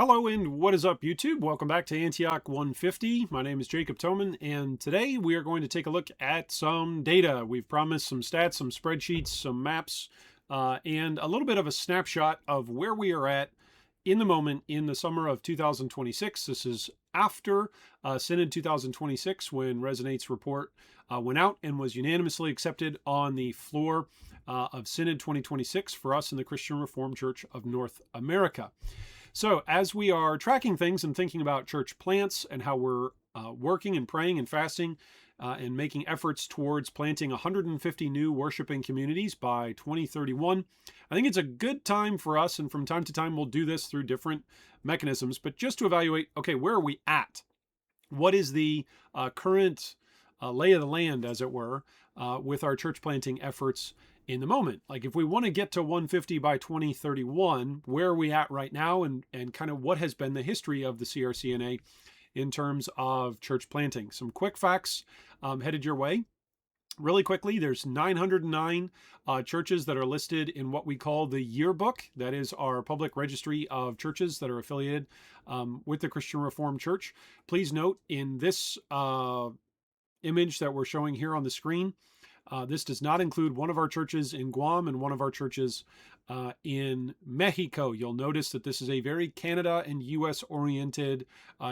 Hello and what is up, YouTube? Welcome back to Antioch 150. My name is Jacob Toman, and today we are going to take a look at some data. We've promised some stats, some spreadsheets, some maps, and a little bit of a snapshot of where we are at in the moment in the summer of 2026. This is after Synod 2026, when Resonate's report went out and was unanimously accepted on the floor of Synod 2026 for us in the Christian Reformed Church of North America. So as we are tracking things and thinking about church plants and how we're working and praying and fasting and making efforts towards planting 150 new worshiping communities by 2031, I think it's a good time for us, and from time to time we'll do this through different mechanisms, but just to evaluate, okay, where are we at? What is the current lay of the land, as it were, with our church planting efforts in the moment? Like, if we want to get to 150 by 2031, where are we at right now, and kind of what has been the history of the CRCNA in terms of church planting? Some quick facts headed your way. Really quickly, there's 909 churches that are listed in what we call the yearbook. That is our public registry of churches that are affiliated with the Christian Reformed Church. Please note, in this image that we're showing here on the screen, this does not include one of our churches in Guam and one of our churches in Mexico. You'll notice that this is a very Canada and US oriented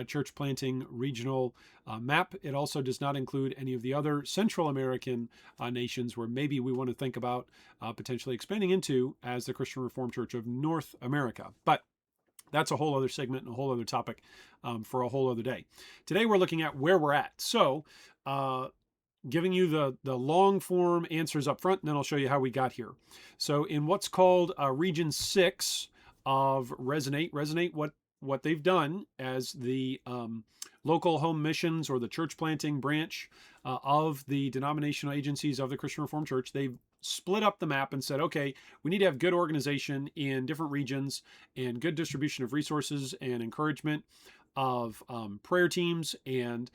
church planting regional map. It also does not include any of the other Central American nations where maybe we want to think about potentially expanding into as the Christian Reformed Church of North America. But that's a whole other segment and a whole other topic for a whole other day. Today we're looking at where we're at. So giving you the long form answers up front, and then I'll show you how we got here. So in what's called Region 6 of Resonate, what they've done as the local home missions or the church planting branch of the denominational agencies of the Christian Reformed Church, they've split up the map and said, okay, we need to have good organization in different regions and good distribution of resources and encouragement of prayer teams, and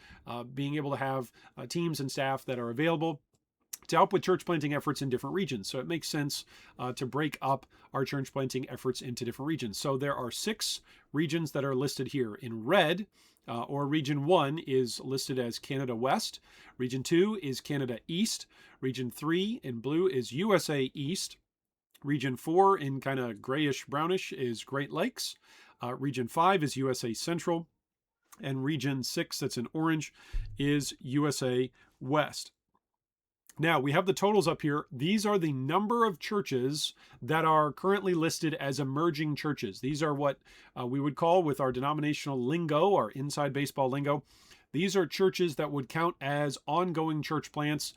being able to have teams and staff that are available to help with church planting efforts in different regions. So it makes sense to break up our church planting efforts into different regions. So there are 6 regions that are listed here. In red, or Region 1 is listed as Canada West. Region 2 is Canada East. Region 3 in blue is USA East. Region 4 in kind of grayish brownish is Great Lakes. Region 5 is USA Central. And Region 6, that's in orange, is USA West. Now, we have the totals up here. These are the number of churches that are currently listed as emerging churches. These are what we would call, with our denominational lingo, our inside baseball lingo, these are churches that would count as ongoing church plants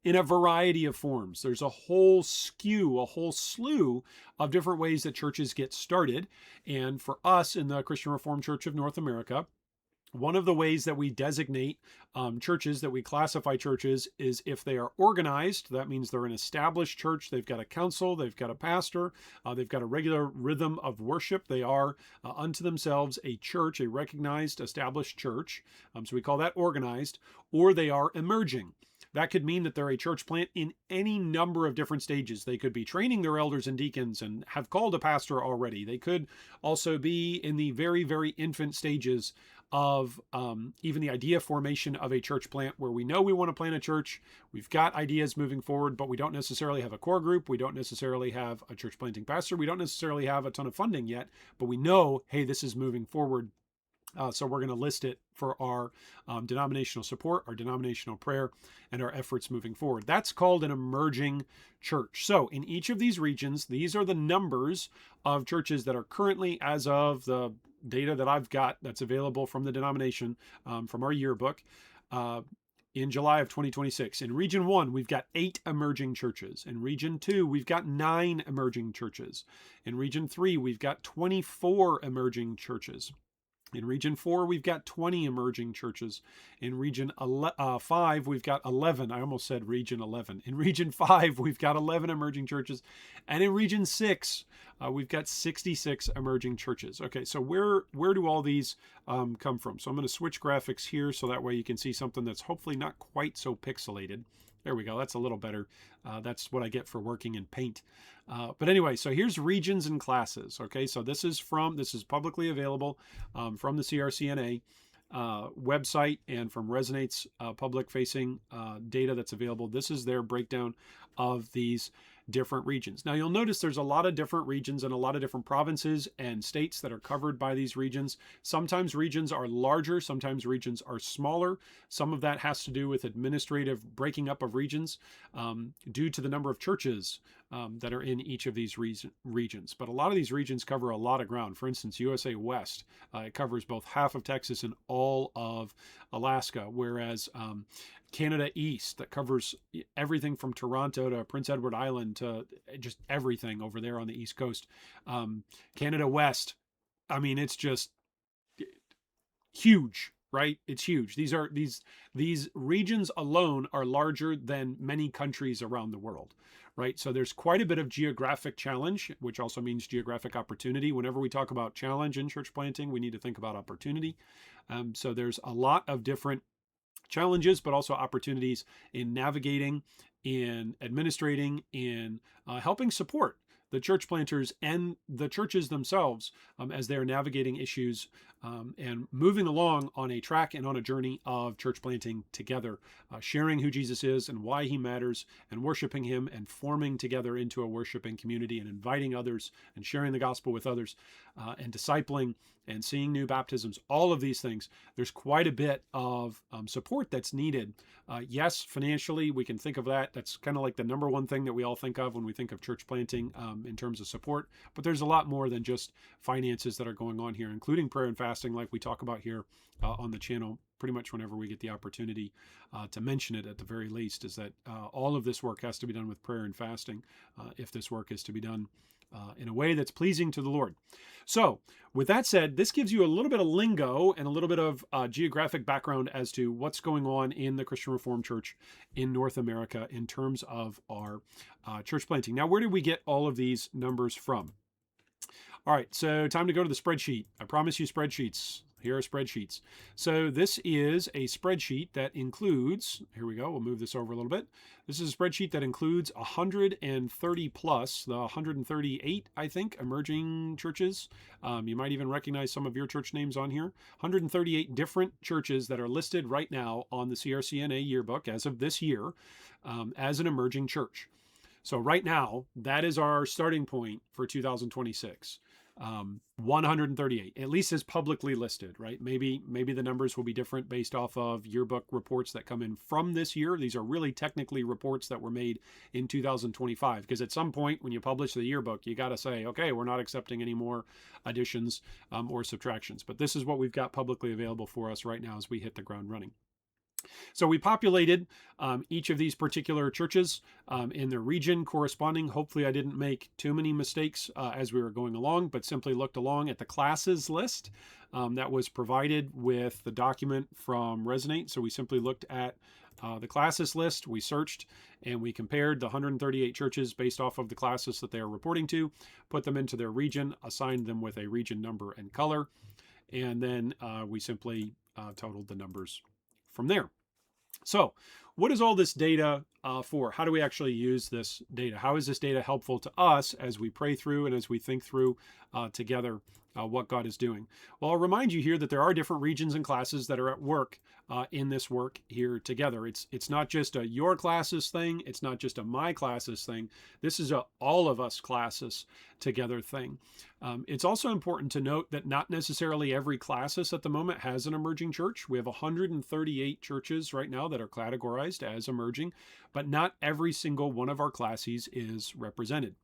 in a variety of forms. There's a whole slew of different ways that churches get started. And for us in the Christian Reformed Church of North America, one of the ways that we designate churches, that we classify churches, is if they are organized. That means they're an established church. They've got a council, they've got a pastor, they've got a regular rhythm of worship. They are unto themselves a church, a recognized, established church. So we call that organized. Or they are emerging. That could mean that they're a church plant in any number of different stages. They could be training their elders and deacons and have called a pastor already. They could also be in the very, very infant stages of even the idea formation of a church plant, where we know we want to plant a church. We've got ideas moving forward, but we don't necessarily have a core group. We don't necessarily have a church planting pastor. We don't necessarily have a ton of funding yet, but we know, hey, this is moving forward. So we're going to list it for our denominational support, our denominational prayer, and our efforts moving forward. That's called an emerging church. So in each of these regions, these are the numbers of churches that are currently, as of the data that I've got that's available from the denomination, from our yearbook, in July of 2026. In Region 1, we've got 8 emerging churches. In Region 2, we've got 9 emerging churches. In Region 3, we've got 24 emerging churches. In Region 4, we've got 20 emerging churches. In Region 5, we've got 11. I almost said Region 11. In Region 5, we've got 11 emerging churches. And in Region 6, we've got 66 emerging churches. Okay, so where do all these come from? So I'm going to switch graphics here so that way you can see something that's hopefully not quite so pixelated. There we go. That's a little better. That's what I get for working in paint. But anyway, so here's regions and classes. Okay, so this is publicly available from the CRCNA website and from Resonate's public-facing data that's available. This is their breakdown of these different regions. Now you'll notice there's a lot of different regions and a lot of different provinces and states that are covered by these regions. Sometimes regions are larger, sometimes regions are smaller. Some of that has to do with administrative breaking up of regions due to the number of churches that are in each of these regions. But a lot of these regions cover a lot of ground. For instance, USA West, it covers both half of Texas and all of Alaska, whereas Canada East, that covers everything from Toronto to Prince Edward Island to just everything over there on the East Coast. Canada West, I mean, it's just huge, right? It's huge. These regions alone are larger than many countries around the world, right? So there's quite a bit of geographic challenge, which also means geographic opportunity. Whenever we talk about challenge in church planting, we need to think about opportunity. So there's a lot of different challenges, but also opportunities in navigating, in administrating, in helping support the church planters and the churches themselves as they're navigating issues and moving along on a track and on a journey of church planting together, sharing who Jesus is and why he matters, and worshiping him and forming together into a worshiping community and inviting others and sharing the gospel with others and discipling and seeing new baptisms, all of these things. There's quite a bit of support that's needed. Yes, financially, we can think of that. That's kind of like the number one thing that we all think of when we think of church planting in terms of support. But there's a lot more than just finances that are going on here, including prayer and fasting, like we talk about here on the channel pretty much whenever we get the opportunity to mention it at the very least, is that all of this work has to be done with prayer and fasting if this work is to be done in a way that's pleasing to the Lord. So with that said, this gives you a little bit of lingo and a little bit of geographic background as to what's going on in the Christian Reformed Church in North America in terms of our church planting. Now, where did we get all of these numbers from? All right, so time to go to the spreadsheet. I promise you spreadsheets. Here are spreadsheets. So this is a spreadsheet that includes, here we go, we'll move this over a little bit. This is a spreadsheet that includes 130 plus, the 138, I think, emerging churches. You might even recognize some of your church names on here. 138 different churches that are listed right now on the CRCNA yearbook as of this year as an emerging church. So right now, that is our starting point for 2026. 138, at least as publicly listed, right? Maybe the numbers will be different based off of yearbook reports that come in from this year. These are really technically reports that were made in 2025, because at some point when you publish the yearbook, you got to say, okay, we're not accepting any more additions or subtractions. But this is what we've got publicly available for us right now as we hit the ground running. So we populated each of these particular churches in their region corresponding. Hopefully I didn't make too many mistakes as we were going along, but simply looked along at the classes list that was provided with the document from Resonate. So we simply looked at the classes list, we searched, and we compared the 138 churches based off of the classes that they are reporting to, put them into their region, assigned them with a region number and color, and then we simply totaled the numbers from there. So what is all this data for? How do we actually use this data? How is this data helpful to us as we pray through and as we think through together what God is doing? Well, I'll remind you here that there are different regions and classes that are at work in this work here together. It's not just a your classes thing. It's not just a my classes thing. This is a all of us classes together thing. It's also important to note that not necessarily every classes at the moment has an emerging church. We have 138 churches right now that are categorized as emerging, but not every single one of our classes is represented.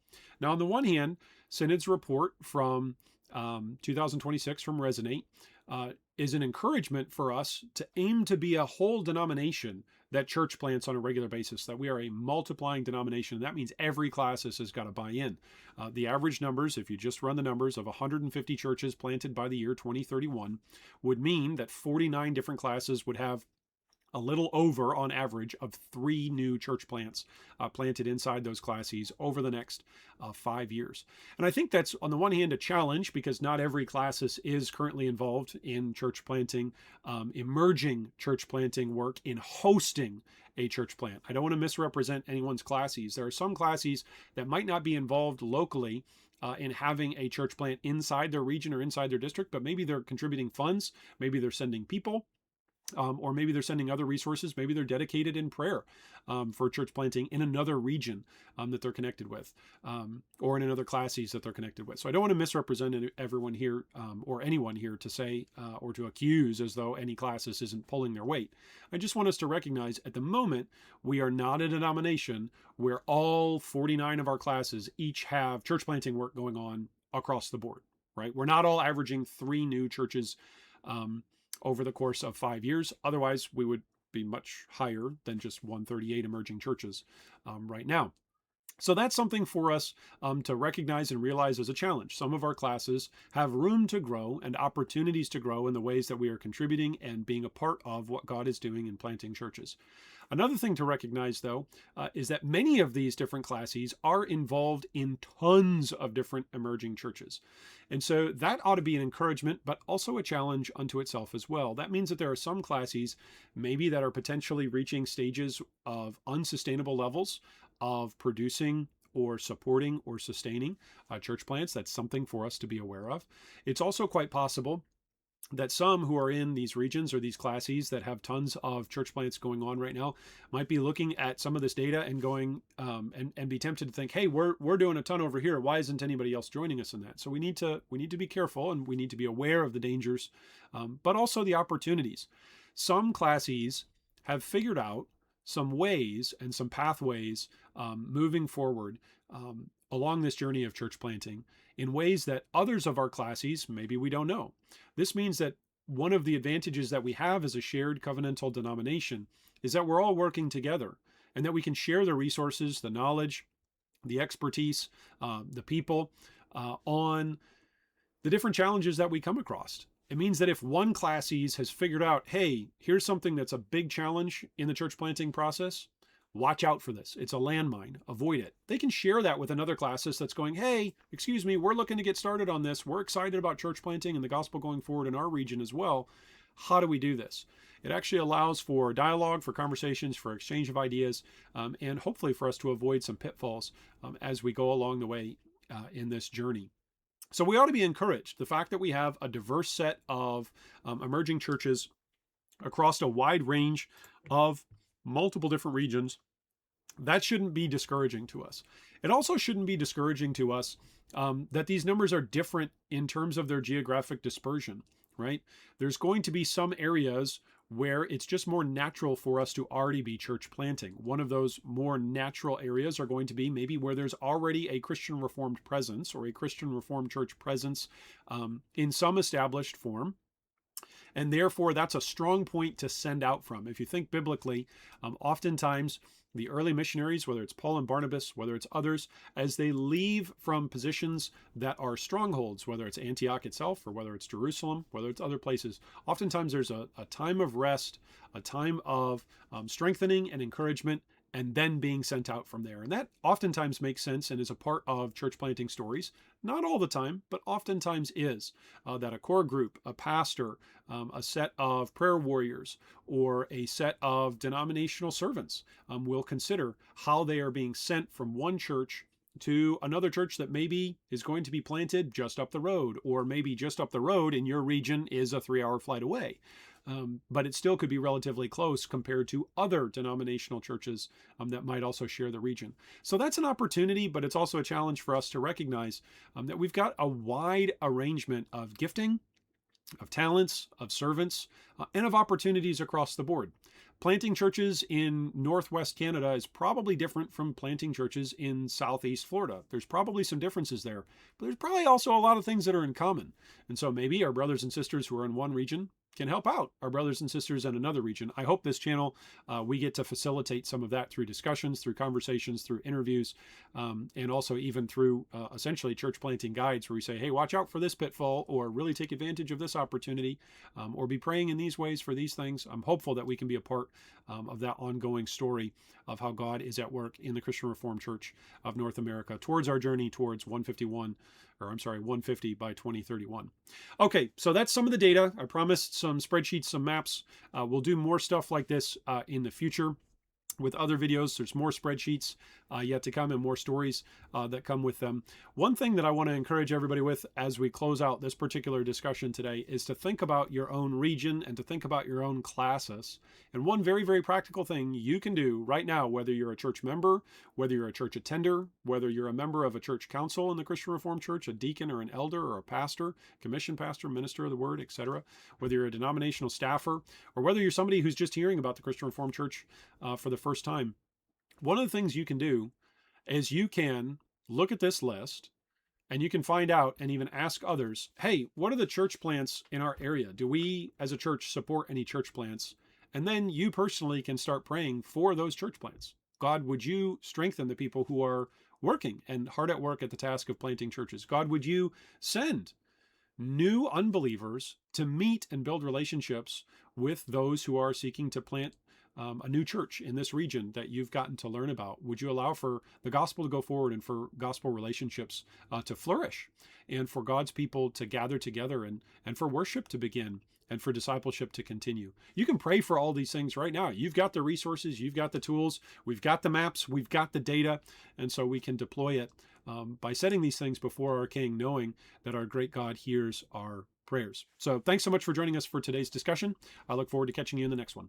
Now, on the one hand, Synod's report from 2026 from Resonate is an encouragement for us to aim to be a whole denomination that church plants on a regular basis, that we are a multiplying denomination. That means every classis has got to buy in. The average numbers, if you just run the numbers of 150 churches planted by the year 2031, would mean that 49 different classes would have a little over, on average, of 3 new church plants planted inside those classes over the next 5 years. And I think that's, on the one hand, a challenge, because not every classis is currently involved in church planting, emerging church planting work, in hosting a church plant. I don't want to misrepresent anyone's classes. There are some classes that might not be involved locally in having a church plant inside their region or inside their district, but maybe they're contributing funds, maybe they're sending people, or maybe they're sending other resources. Maybe they're dedicated in prayer for church planting in another region that they're connected with, or in another classes that they're connected with. So I don't want to misrepresent everyone here or anyone here to say or to accuse as though any classes isn't pulling their weight. I just want us to recognize at the moment we are not a denomination where all 49 of our classes each have church planting work going on across the board, right? We're not all averaging 3 new churches over the course of 5 years. Otherwise, we would be much higher than just 138 emerging churches right now. So that's something for us to recognize and realize as a challenge. Some of our classes have room to grow and opportunities to grow in the ways that we are contributing and being a part of what God is doing in planting churches. Another thing to recognize, though, is that many of these different classes are involved in tons of different emerging churches. And so that ought to be an encouragement, but also a challenge unto itself as well. That means that there are some classes maybe that are potentially reaching stages of unsustainable levels of producing or supporting or sustaining church plants. That's something for us to be aware of. It's also quite possible that some who are in these regions or these classes that have tons of church plants going on right now might be looking at some of this data and going and be tempted to think, hey, we're doing a ton over here. Why isn't anybody else joining us in that? So we need to be careful, and we need to be aware of the dangers, but also the opportunities. Some classes have figured out some ways and some pathways moving forward along this journey of church planting in ways that others of our classes, maybe we don't know. This means that one of the advantages that we have as a shared covenantal denomination is that we're all working together and that we can share the resources, the knowledge, the expertise, the people on the different challenges that we come across. It means that if one classes has figured out, hey, here's something that's a big challenge in the church planting process, watch out for this. It's a landmine. Avoid it. They can share that with another classes that's going, hey, excuse me, we're looking to get started on this. We're excited about church planting and the gospel going forward in our region as well. How do we do this? It actually allows for dialogue, for conversations, for exchange of ideas, and hopefully for us to avoid some pitfalls as we go along the way in this journey. So we ought to be encouraged. The fact that we have a diverse set of emerging churches across a wide range of multiple different regions, that shouldn't be discouraging to us. It also shouldn't be discouraging to us that these numbers are different in terms of their geographic dispersion, right? There's going to be some areas where it's just more natural for us to already be church planting. One of those more natural areas are going to be maybe where there's already a Christian Reformed presence or a Christian Reformed church presence in some established form. And therefore, that's a strong point to send out from. If you think biblically, oftentimes the early missionaries, whether it's Paul and Barnabas, whether it's others, as they leave from positions that are strongholds, whether it's Antioch itself or whether it's Jerusalem, whether it's other places, oftentimes there's a time of rest, a time of strengthening and encouragement, and then being sent out from there. And that oftentimes makes sense and is a part of church planting stories. Not all the time, but oftentimes is that a core group, a pastor, a set of prayer warriors, or a set of denominational servants will consider how they are being sent from one church to another church that maybe is going to be planted just up the road, or maybe just up the road in your region is a 3-hour flight away. But it still could be relatively close compared to other denominational churches that might also share the region. So that's an opportunity, but it's also a challenge for us to recognize that we've got a wide arrangement of gifting, of talents, of servants, and of opportunities across the board. Planting churches in Northwest Canada is probably different from planting churches in Southeast Florida. There's probably some differences there, but there's probably also a lot of things that are in common. And so maybe our brothers and sisters who are in one region can help out our brothers and sisters in another region. I hope this channel, we get to facilitate some of that through discussions, through conversations, through interviews, and also even through essentially church planting guides where we say, hey, watch out for this pitfall, or really take advantage of this opportunity, or be praying in these ways for these things. I'm hopeful that we can be a part of that ongoing story of how God is at work in the Christian Reformed Church of North America towards our journey towards 150 by 2031. Okay, so that's some of the data. I promised some spreadsheets, some maps. We'll do more stuff like this in the future. with other videos. There's more spreadsheets yet to come and more stories that come with them. One thing that I want to encourage everybody with as we close out this particular discussion today is to think about your own region and to think about your own classes. And one very, very practical thing you can do right now, whether you're a church member, whether you're a church attender, whether you're a member of a church council in the Christian Reformed Church, a deacon or an elder or a pastor, commission pastor, minister of the word, etc., whether you're a denominational staffer, or whether you're somebody who's just hearing about the Christian Reformed Church for the first time, one of the things you can do is you can look at this list and you can find out and even ask others, hey, what are the church plants in our area? Do we as a church support any church plants? And then you personally can start praying for those church plants. God, would you strengthen the people who are working and hard at work at the task of planting churches? God, would you send new unbelievers to meet and build relationships with those who are seeking to plant a new church in this region that you've gotten to learn about? Would you allow for the gospel to go forward and for gospel relationships to flourish and for God's people to gather together and for worship to begin and for discipleship to continue? You can pray for all these things right now. You've got the resources, you've got the tools, we've got the maps, we've got the data, and so we can deploy it by setting these things before our King, knowing that our great God hears our prayers. So thanks so much for joining us for today's discussion. I look forward to catching you in the next one.